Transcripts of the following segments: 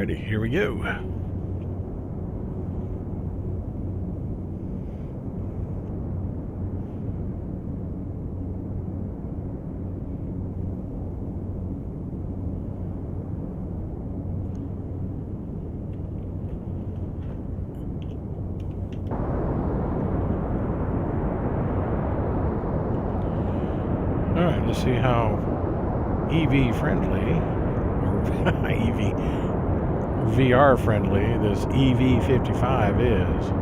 Alrighty, here we go. Alright, let's see how EV friendly, or EV VR friendly, this EV-55 is.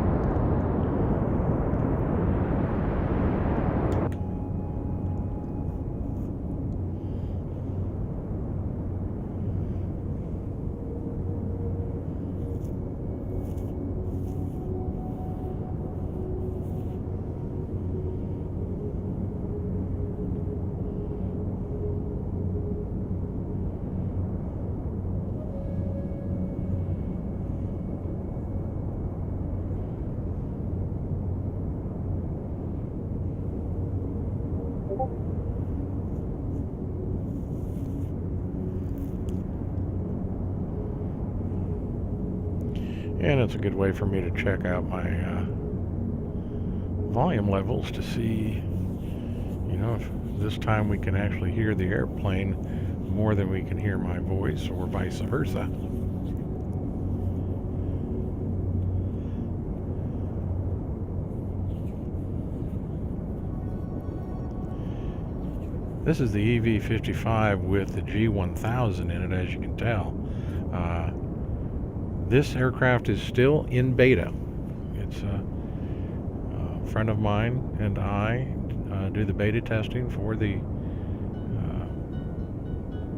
And it's a good way for me to check out my volume levels to see, you know, if this time we can actually hear the airplane more than we can hear my voice, or vice versa. This is the EV-55 with the G1000 in it, as you can tell. This aircraft is still in beta. It's a friend of mine and I do the beta testing for the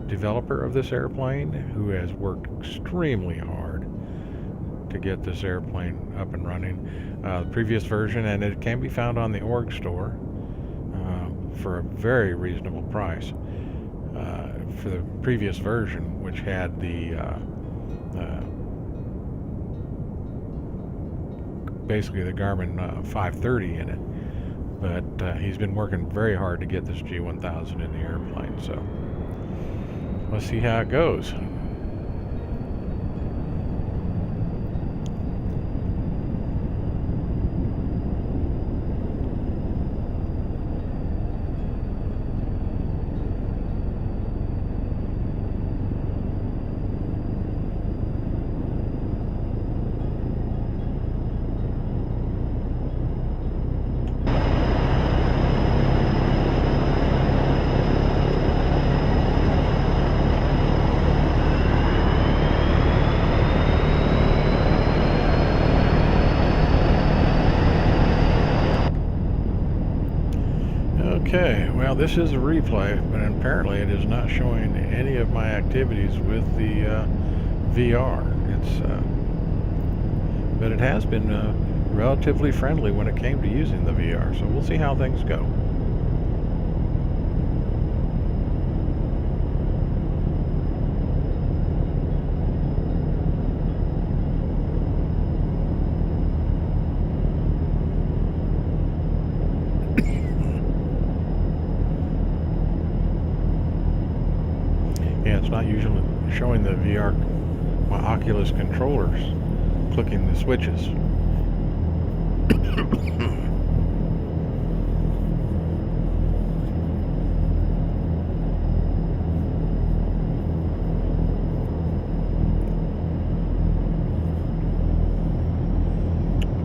developer of this airplane, who has worked extremely hard to get this airplane up and running. The previous version, and it can be found on the org store for a very reasonable price. For the previous version, which had the basically the Garmin 530 in it, but he's been working very hard to get this G1000 in the airplane, so let's see how it goes. Okay, well, this is a replay, but apparently it is not showing any of my activities with the VR. But it has been relatively friendly when it came to using the VR, so we'll see how things go. Yeah, it's not usually showing the VR, my Oculus controllers, clicking the switches.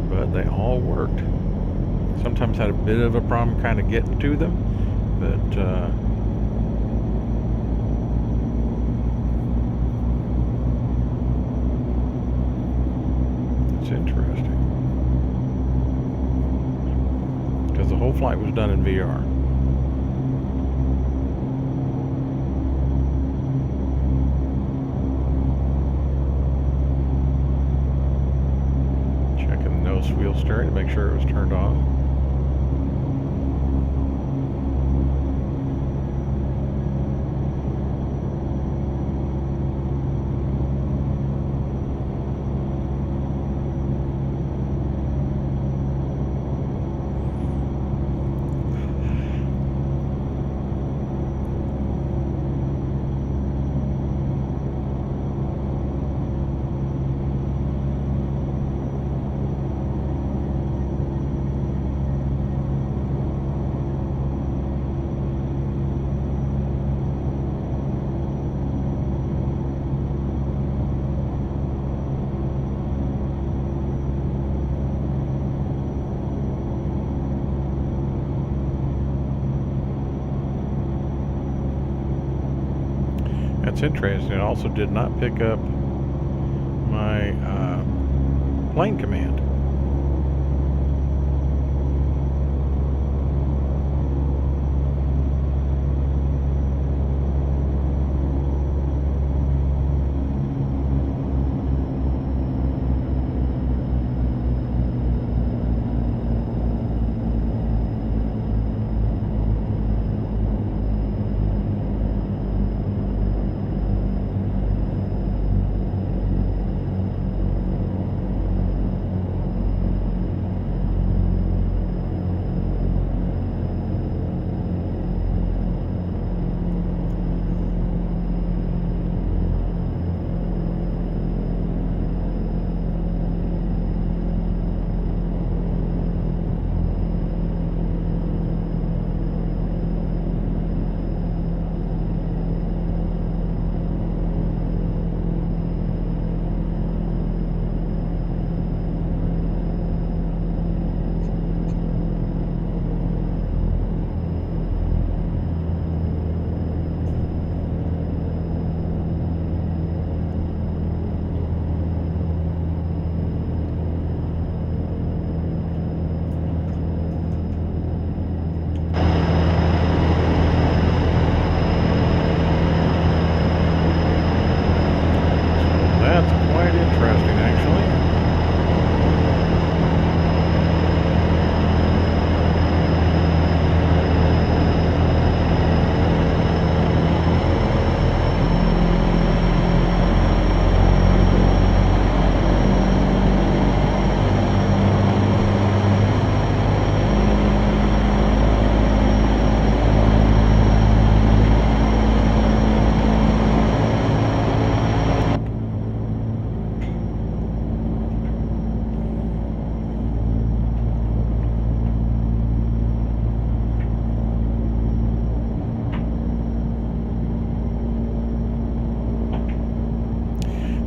But they all worked. Sometimes had a bit of a problem kind of getting to them, but it's interesting, because the whole flight was done in VR. Checking the nose wheel steering to make sure it was turned on. that's interesting. It also did not pick up my plane command.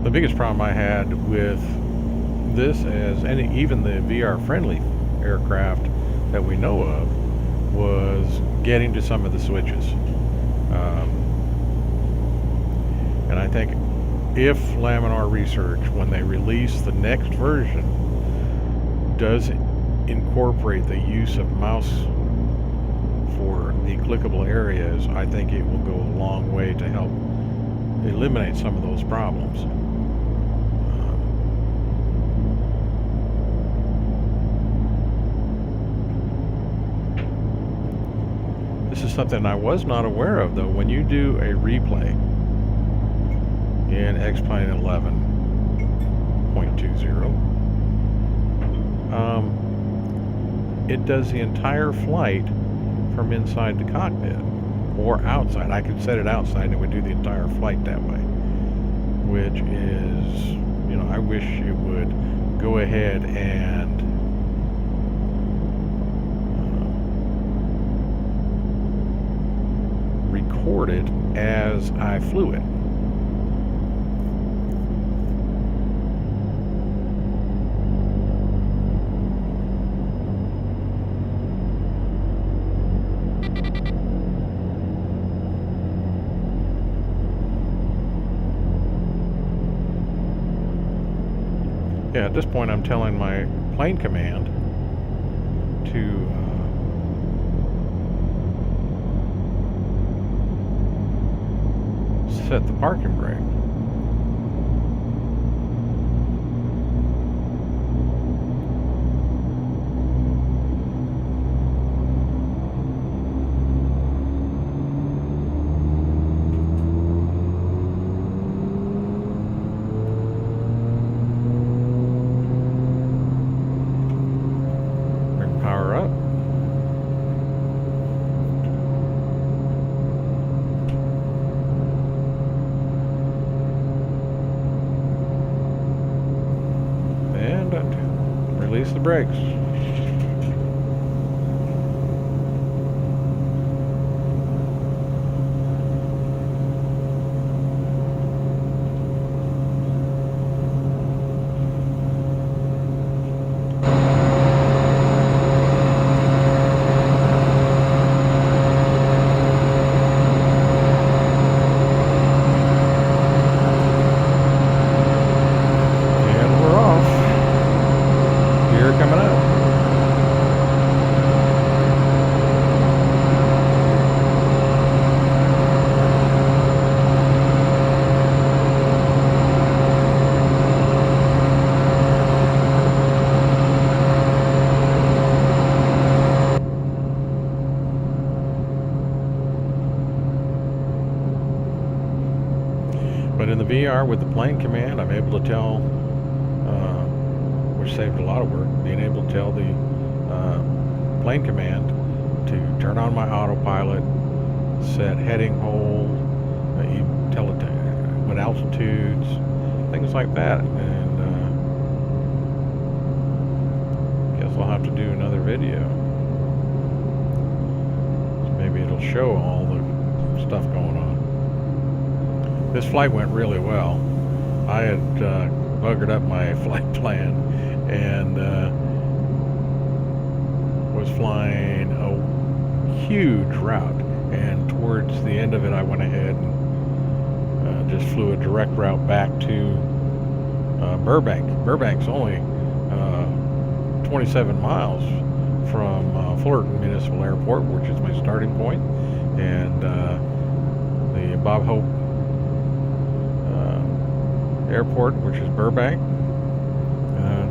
The biggest problem I had with this, as even the VR-friendly aircraft that we know of, was getting to some of the switches. And I think if Laminar Research, when they release the next version, does incorporate the use of mouse for the clickable areas, I think it will go a long way to help eliminate some of those problems. This is something I was not aware of, though. When you do a replay in X-Plane 11.20, it does the entire flight from inside the cockpit or outside. I could set it outside and it would do the entire flight that way, which is, you know, I wish it would go ahead and record it as I flew it. Yeah, at this point I'm telling my plane command to set the parking brake. Bring power up. Release the brakes. They're coming up. But in the VR with the plane command, I'm able to tell, which saved a lot of work, being able to tell the plane command to turn on my autopilot, set heading hold, tell it what altitudes, things like that. And guess I'll have to do another video. So maybe it'll show all the stuff going on. This flight went really well. I had buggered up my flight plan and was flying a huge route. And towards the end of it, I went ahead and just flew a direct route back to Burbank. Burbank's only 27 miles from Fullerton Municipal Airport, which is my starting point, and the Bob Hope Airport, which is Burbank.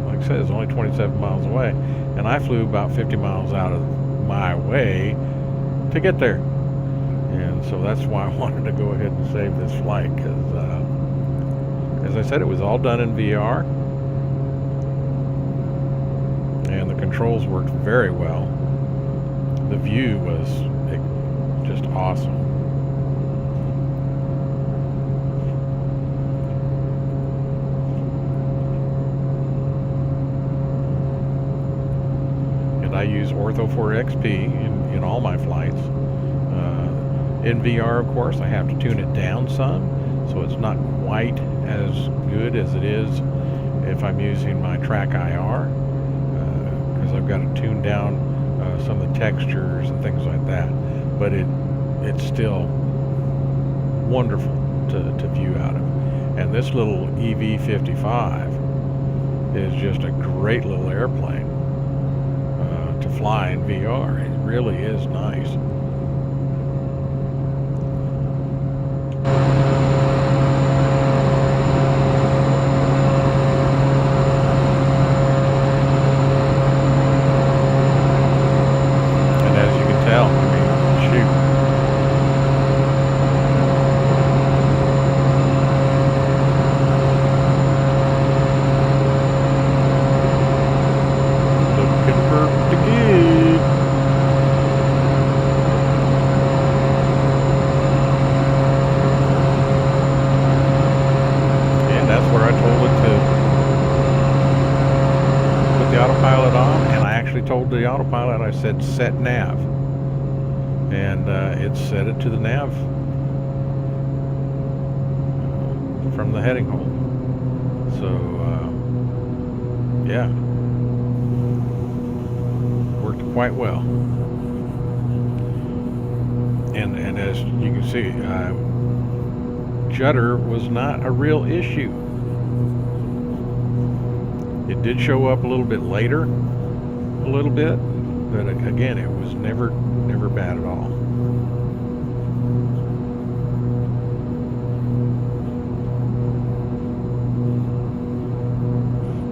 Like I said, it's only 27 miles away, and I flew about 50 miles out of my way to get there. And so that's why I wanted to go ahead and save this flight, because as I said, it was all done in VR, and the controls worked very well. The view was just awesome. I use Ortho 4XP in all my flights. In VR, of course, I have to tune it down some, so it's not quite as good as it is if I'm using my Track IR, because I've got to tune down some of the textures and things like that. But it's still wonderful to view out of. And this little EV-55 is just a great little airplane to fly in VR. It really is nice. And as you can tell, I mean, shoot. Looking pretty good. And that's where I told it to put the autopilot on, and I actually told the autopilot, I said set nav, and it set it to the nav from the heading hole. So yeah, worked quite well. And as you can see, judder was not a real issue. It did show up a little bit later, a little bit, but again, it was never bad at all.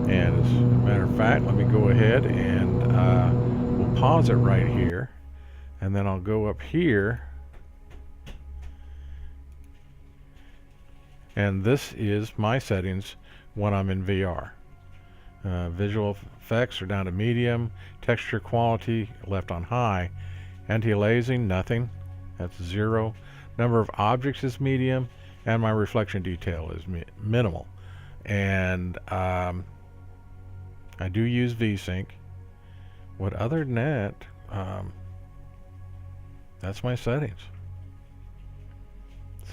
And as a matter of fact, let me go ahead and we'll pause it right here, and then I'll go up here, and this is my settings when I'm in VR. Visual effects are down to medium, texture quality left on high, anti-aliasing nothing, that's 0, number of objects is medium, and my reflection detail is minimal. And I do use VSync. What other than that, that's my settings.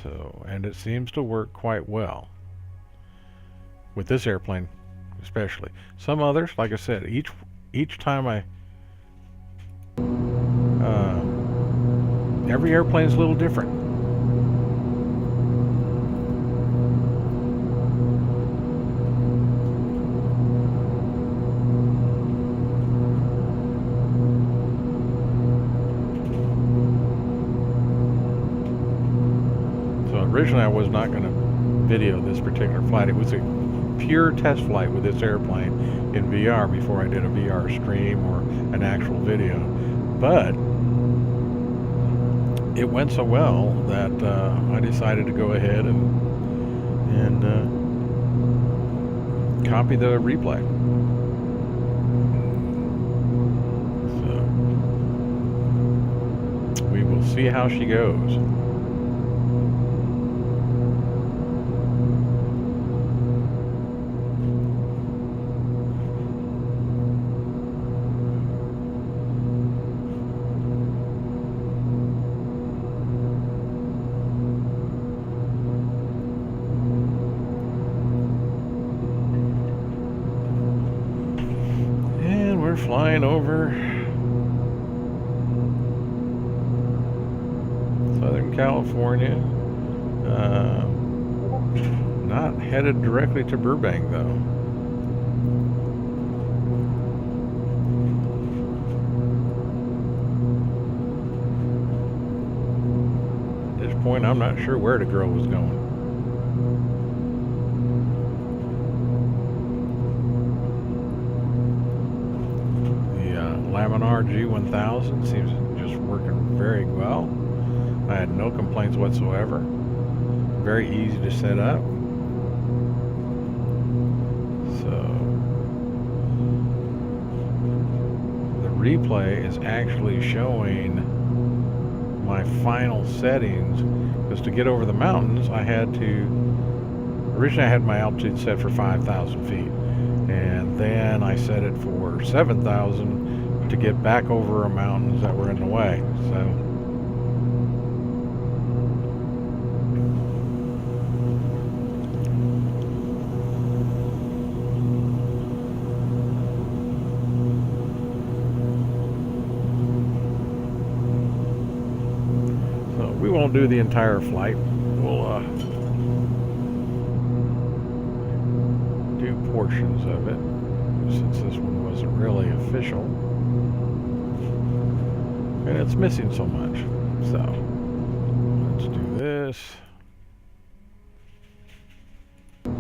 So, and it seems to work quite well with this airplane especially. Some others, like I said, each time every airplane is a little different. originally I was not going to video this particular flight. It was a pure test flight with this airplane in VR before I did a VR stream or an actual video. But it went so well that I decided to go ahead and copy the replay. So we will see how she goes. Flying over Southern California. Not headed directly to Burbank though. At this point, I'm not sure where the girl was going. Laminar G1000 seems just working very well. I had no complaints whatsoever. Very easy to set up. So the replay is actually showing my final settings, because to get over the mountains I had to, originally I had my altitude set for 5,000 feet, and then I set it for 7,000 to get back over mountains that were in the way. So we won't do the entire flight. We'll do portions of it, since this one wasn't really official. And it's missing so much. So let's do this. So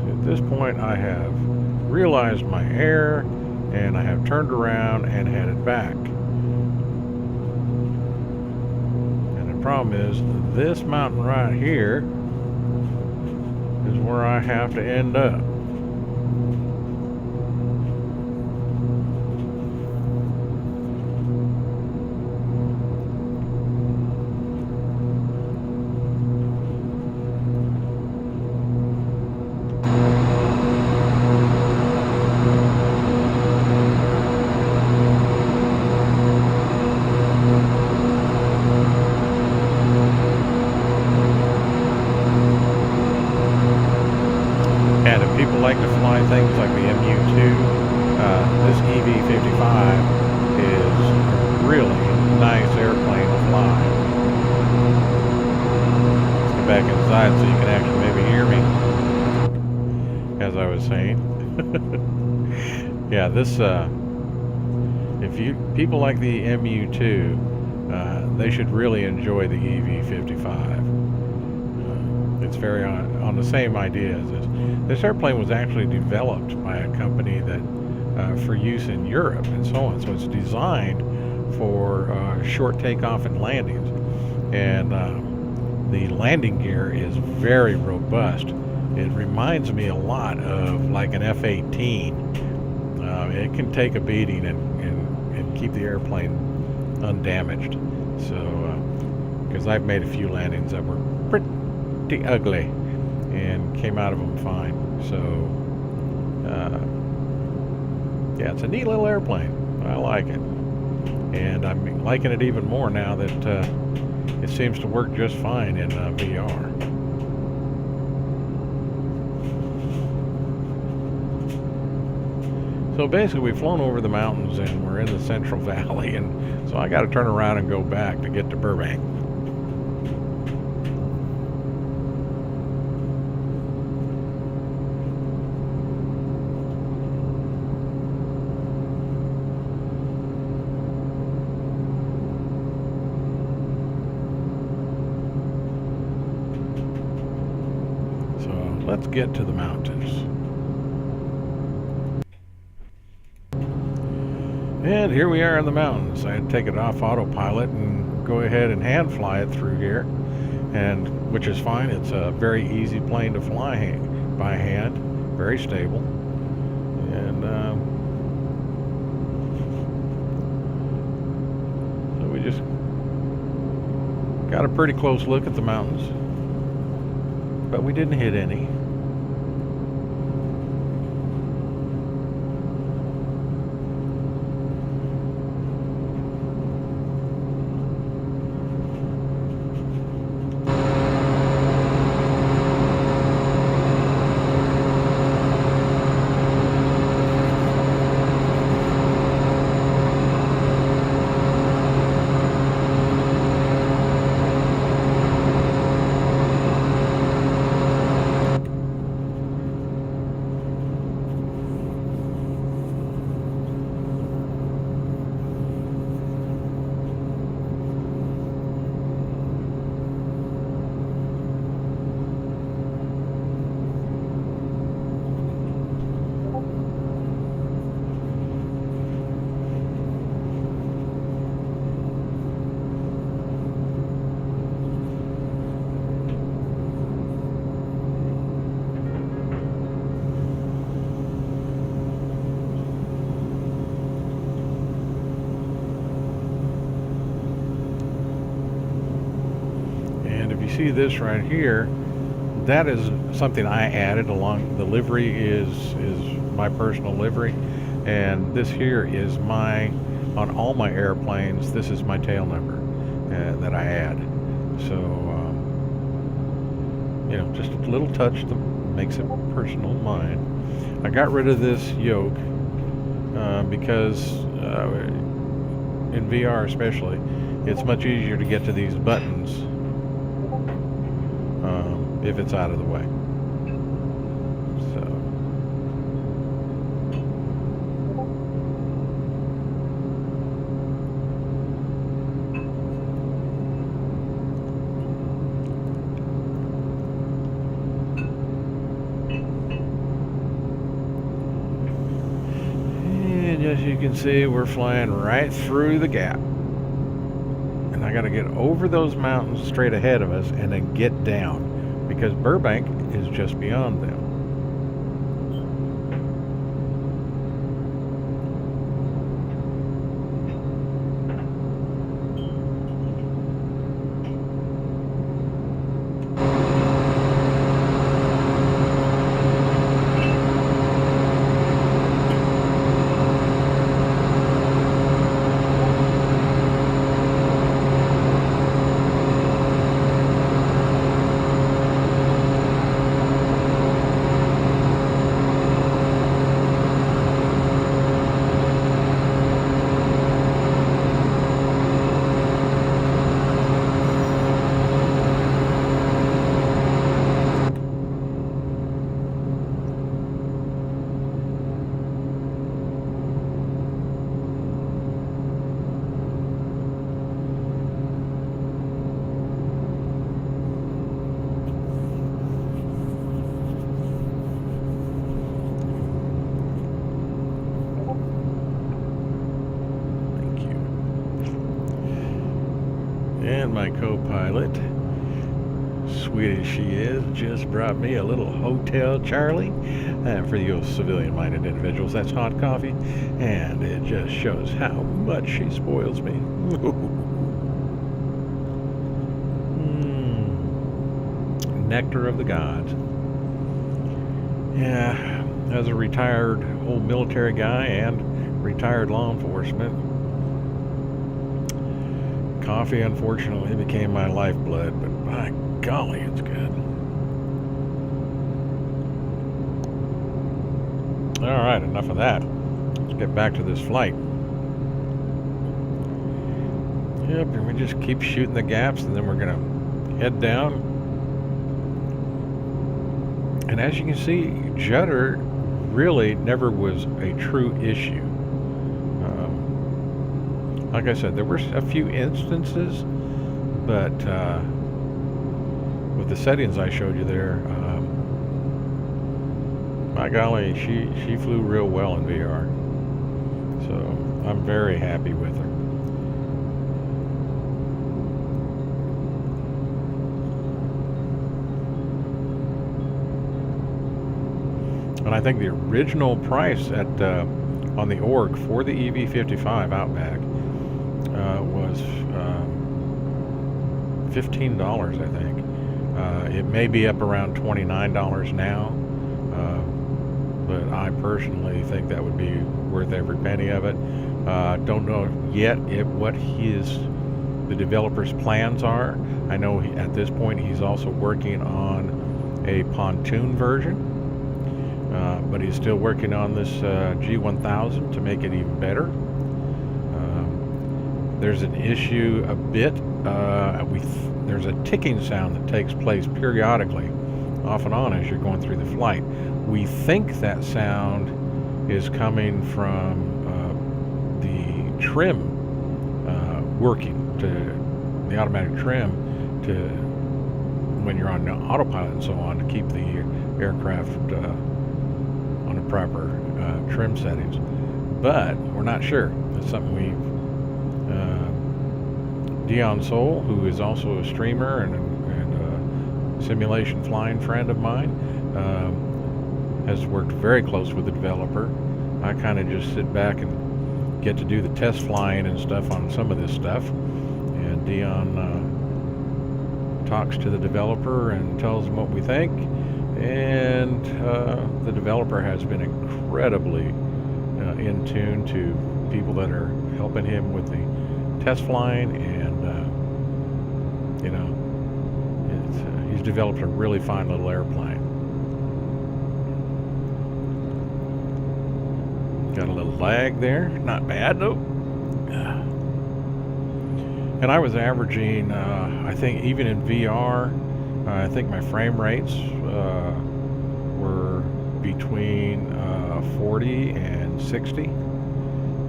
at this point I have realized my error, and I have turned around and headed back. And the problem is this mountain right here is where I have to end up. And if people like to fly things like the MU2, this EV-55 is a really nice airplane to fly. Let's get back inside so you can actually maybe hear me, as I was saying. Yeah, this, if people like the MU2, they should really enjoy the EV-55. It's very on the same idea as this. This airplane was actually developed by a company that for use in Europe and so on. So it's designed for short takeoff and landings, and the landing gear is very robust. It reminds me a lot of like an F-18. It can take a beating and keep the airplane undamaged. So because I've made a few landings that were pretty ugly and came out of them fine. So yeah, it's a neat little airplane. I like it, and I'm liking it even more now that it seems to work just fine in VR. So basically we've flown over the mountains and we're in the Central Valley, and so I got to turn around and go back to get to Burbank. let's get to the mountains. And here we are in the mountains. I had to take it off autopilot and go ahead and hand fly it through here, and which is fine. It's a very easy plane to fly by hand, very stable. And so we just got a pretty close look at the mountains, but we didn't hit any. See this right here, that is something I added along. The livery is my personal livery, and this here is on all my airplanes, this is my tail number that I add. So you know, just a little touch that makes it personal mine. I got rid of this yoke because in VR especially, it's much easier to get to these buttons if it's out of the way. So and as you can see, we're flying right through the gap. And I got to get over those mountains straight ahead of us and then get down, because Burbank is just beyond them. And my co-pilot, sweet as she is, just brought me a little Hotel Charlie. And for you civilian-minded individuals, that's hot coffee. And it just shows how much she spoils me. Nectar of the gods. Yeah, as a retired old military guy and retired law enforcement, coffee unfortunately became my lifeblood, but by golly, it's good. All right, enough of that. Let's get back to this flight. Yep, and we just keep shooting the gaps, and then we're gonna head down. And as you can see, judder really never was a true issue. Like I said, there were a few instances, but with the settings I showed you there, my golly, she flew real well in VR. So I'm very happy with her. And I think the original price at on the org for the EV-55 OUTBACK was $15, I think. It may be up around $29 now, but I personally think that would be worth every penny of it. Don't know yet what the developer's plans are. I know at this point he's also working on a pontoon version, but he's still working on this G1000 to make it even better. There's an issue a bit. There's a ticking sound that takes place periodically, off and on, as you're going through the flight. We think that sound is coming from the trim working, to the automatic trim, to when you're on autopilot and so on, to keep the aircraft on the proper trim settings. But we're not sure. It's something Dion Soul, who is also a streamer and a simulation flying friend of mine, has worked very close with the developer. I kind of just sit back and get to do the test flying and stuff on some of this stuff, and Dion talks to the developer and tells him what we think, and the developer has been incredibly in tune to people that are helping him with the test flying, and he's developed a really fine little airplane. Got a little lag there, not bad though. And I was averaging, I think even in VR, I think my frame rates were between 40 and 60.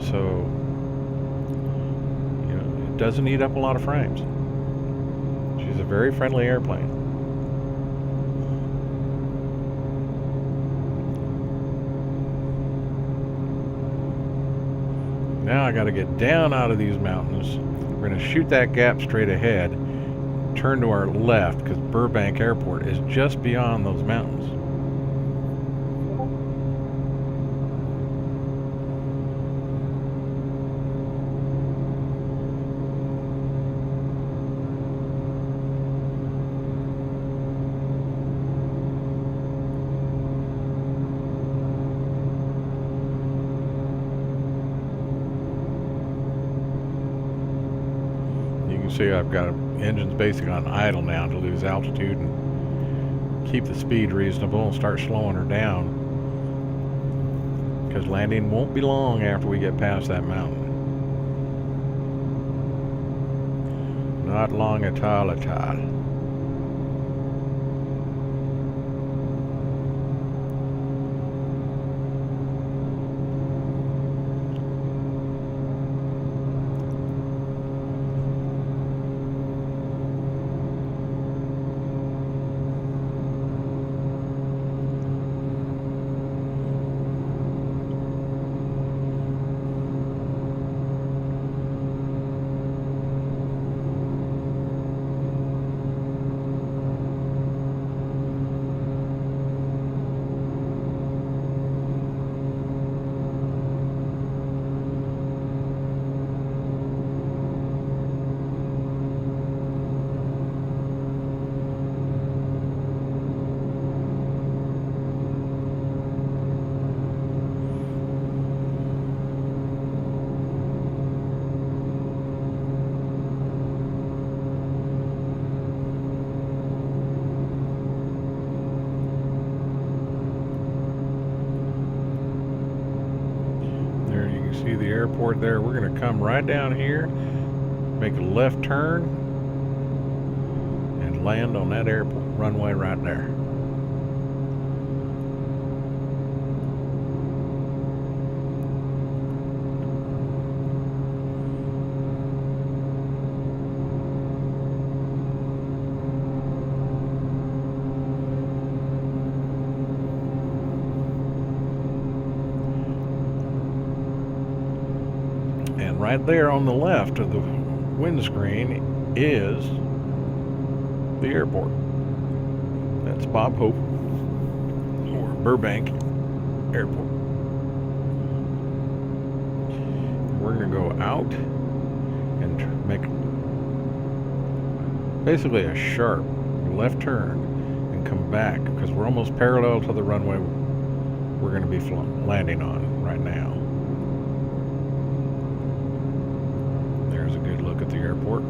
So it doesn't eat up a lot of frames. She's a very friendly airplane. Now I got to get down out of these mountains. We're going to shoot that gap straight ahead, turn to our left, because Burbank Airport is just beyond those mountains. See, I've got engines basically on idle now to lose altitude and keep the speed reasonable and start slowing her down, because landing won't be long after we get past that mountain. Not long at all at all. See the airport there. We're going to come right down here, make a left turn, and land on that airport runway right there. And right there on the left of the windscreen is the airport. That's Bob Hope, or Burbank Airport. We're going to go out and make basically a sharp left turn and come back, because we're almost parallel to the runway we're going to be landing on right now. There's a good look at the airport.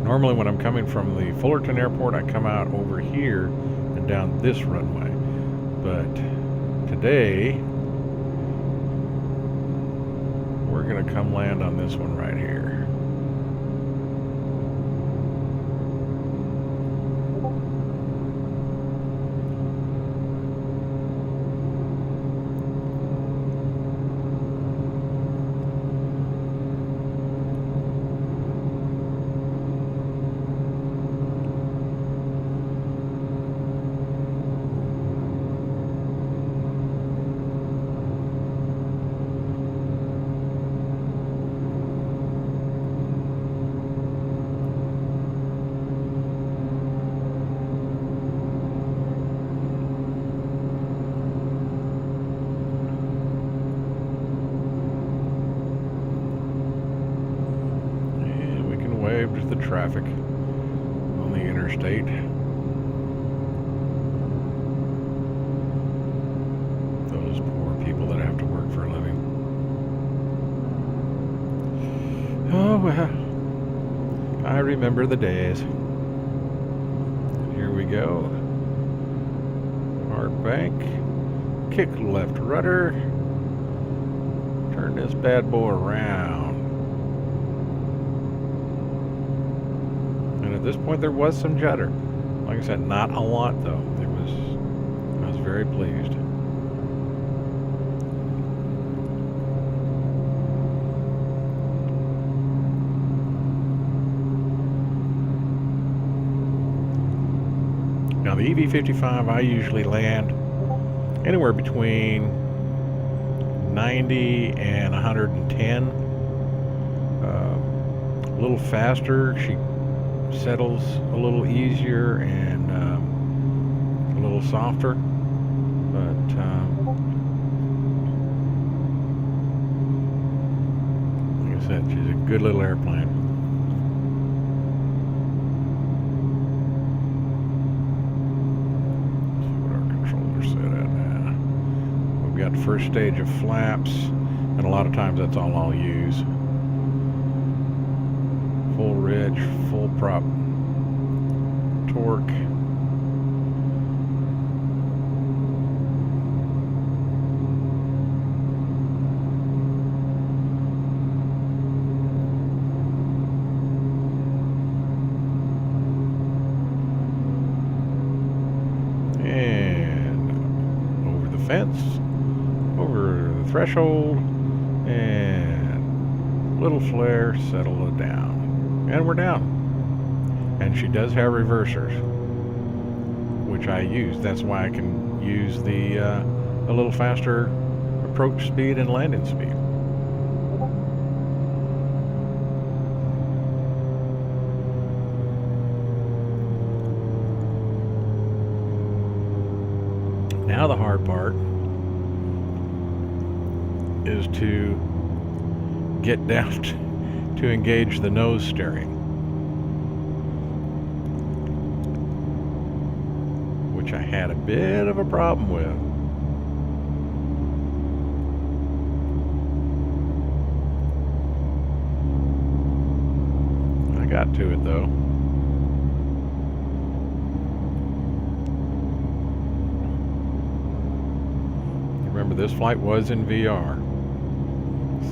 Normally when I'm coming from the Fullerton Airport, I come out over here and down this runway. But today, we're going to come land on this one right here. The traffic on the interstate. Those poor people that have to work for a living. Oh well, I remember the days. Here we go. Hard bank, kick left rudder, turn this bad boy around. At this point there was some judder. Like I said, not a lot though. I was very pleased. Now the EV-55, I usually land anywhere between 90 and 110. A little faster, she settles a little easier and a little softer, but like I said, she's a good little airplane. Let's see what our controllers set at now. We've got the first stage of flaps, and a lot of times that's all I'll use. Full ridge, full prop torque. And over the fence, over the threshold, and little flare, settle it down. And we're down. And she does have reversers, which I use. That's why I can use the a little faster approach speed and landing speed. Now the hard part is to get down to engage the nose steering, which I had a bit of a problem with. I got to it though. Remember, this flight was in VR,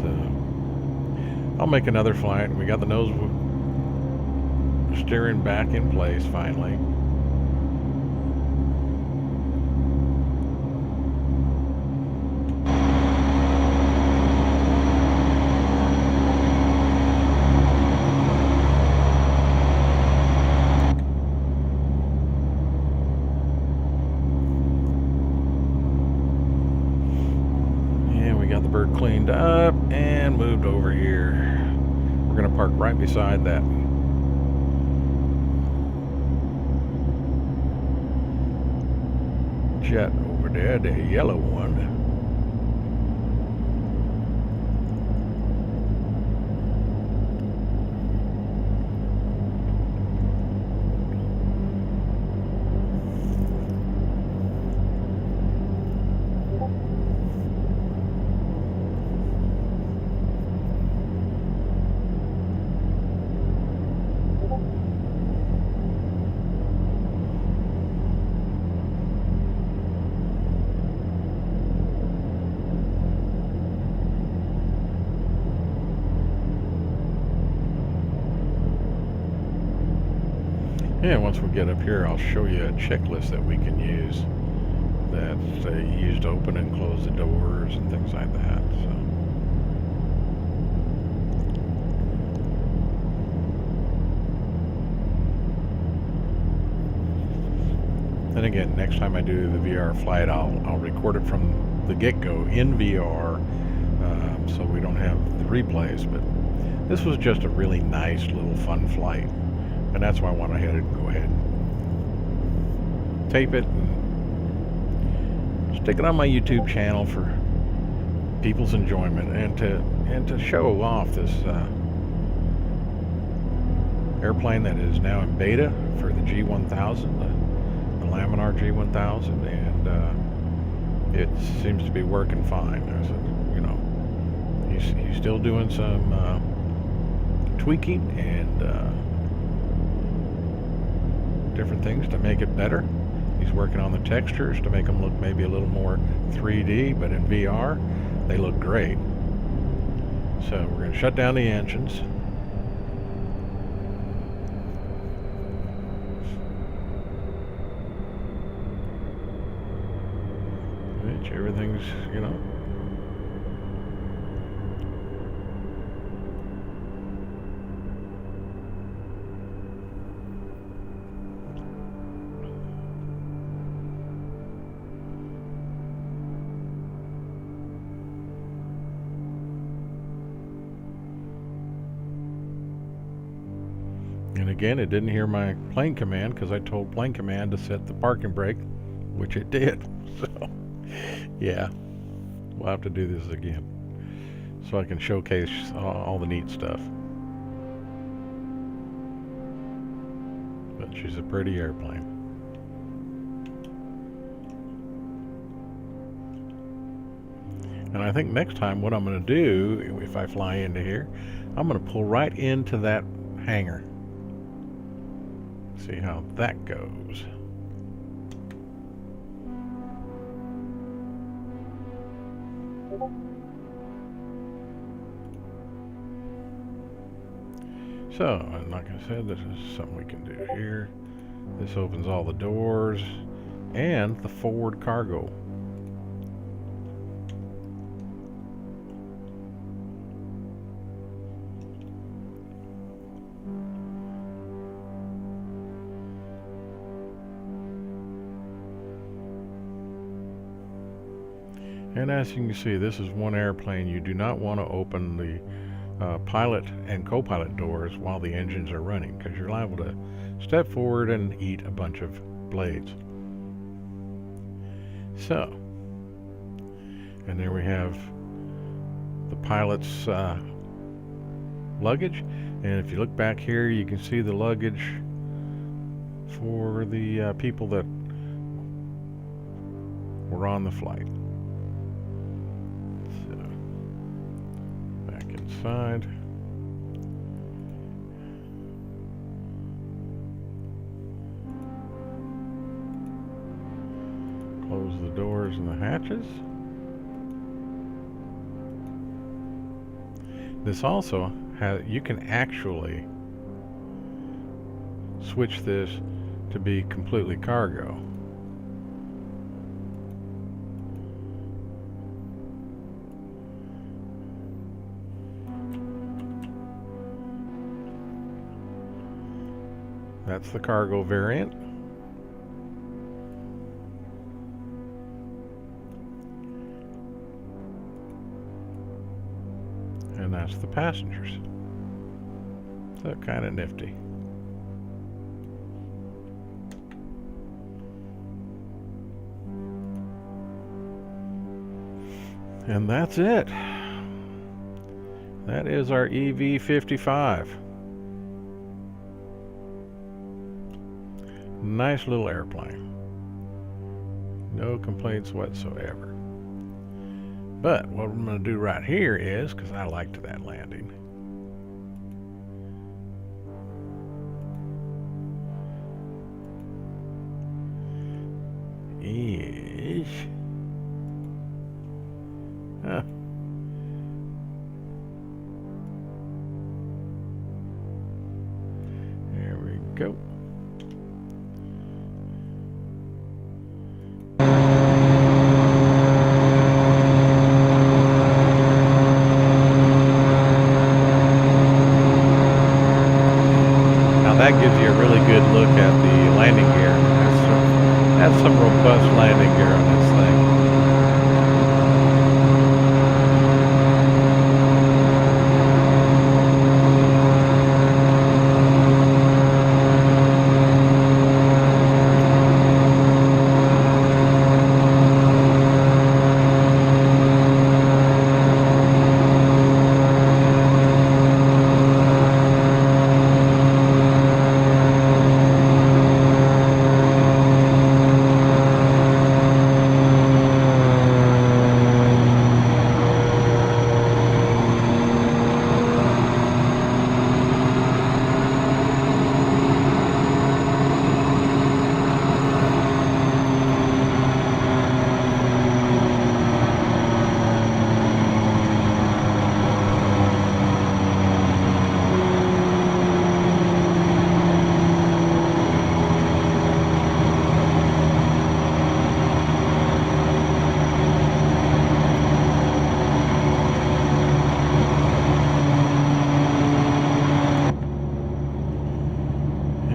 so I'll make another flight. We got the nose steering back in place finally. up and moved over here. We're going to park right beside that jet over there, the yellow one. Yeah, once we get up here, I'll show you a checklist that we can use that's used to open and close the doors and things like that. So. Then again, next time I do the VR flight, I'll record it from the get-go in VR, so we don't have the replays. But this was just a really nice little fun flight. And that's why I went ahead and go ahead and tape it and stick it on my YouTube channel for people's enjoyment and to show off this airplane that is now in beta for the G1000, the Laminar G1000, and it seems to be working fine. I said, you know, he's still doing some tweaking and different things to make it better. He's working on the textures to make them look maybe a little more 3D, but in VR they look great. So we're going to shut down the engines. Which everything's, you know, and again, it didn't hear my plane command because I told plane command to set the parking brake, which it did. So, yeah, we'll have to do this again so I can showcase all the neat stuff. But she's a pretty airplane. And I think next time what I'm going to do, if I fly into here, I'm going to pull right into that hangar. See how that goes. So, and like I said, this is something we can do here. This opens all the doors and the forward cargo. And as you can see, this is one airplane. You do not want to open the pilot and co-pilot doors while the engines are running, because you're liable to step forward and eat a bunch of blades. So, and there we have the pilot's luggage. And if you look back here, you can see the luggage for the people that were on the flight. Inside. Close the doors and the hatches. This also has, you can actually switch this to be completely cargo. That's the cargo variant. and that's the passengers. So kind of nifty. And that's it. That is our EV-55. Nice little airplane. No complaints whatsoever. But what I'm going to do right here is, because I liked that landing, is there we go. That gives you a really good look at the landing gear. That's some robust landing gear on this thing.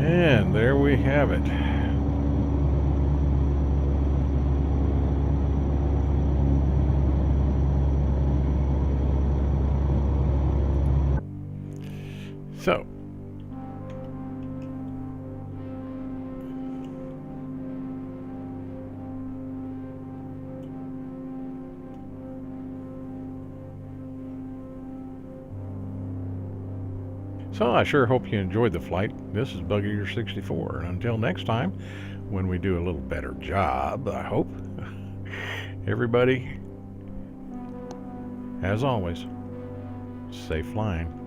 And there we have it. So I sure hope you enjoyed the flight. This is Bugger64, and until next time, when we do a little better job, I hope, everybody, as always, safe flying.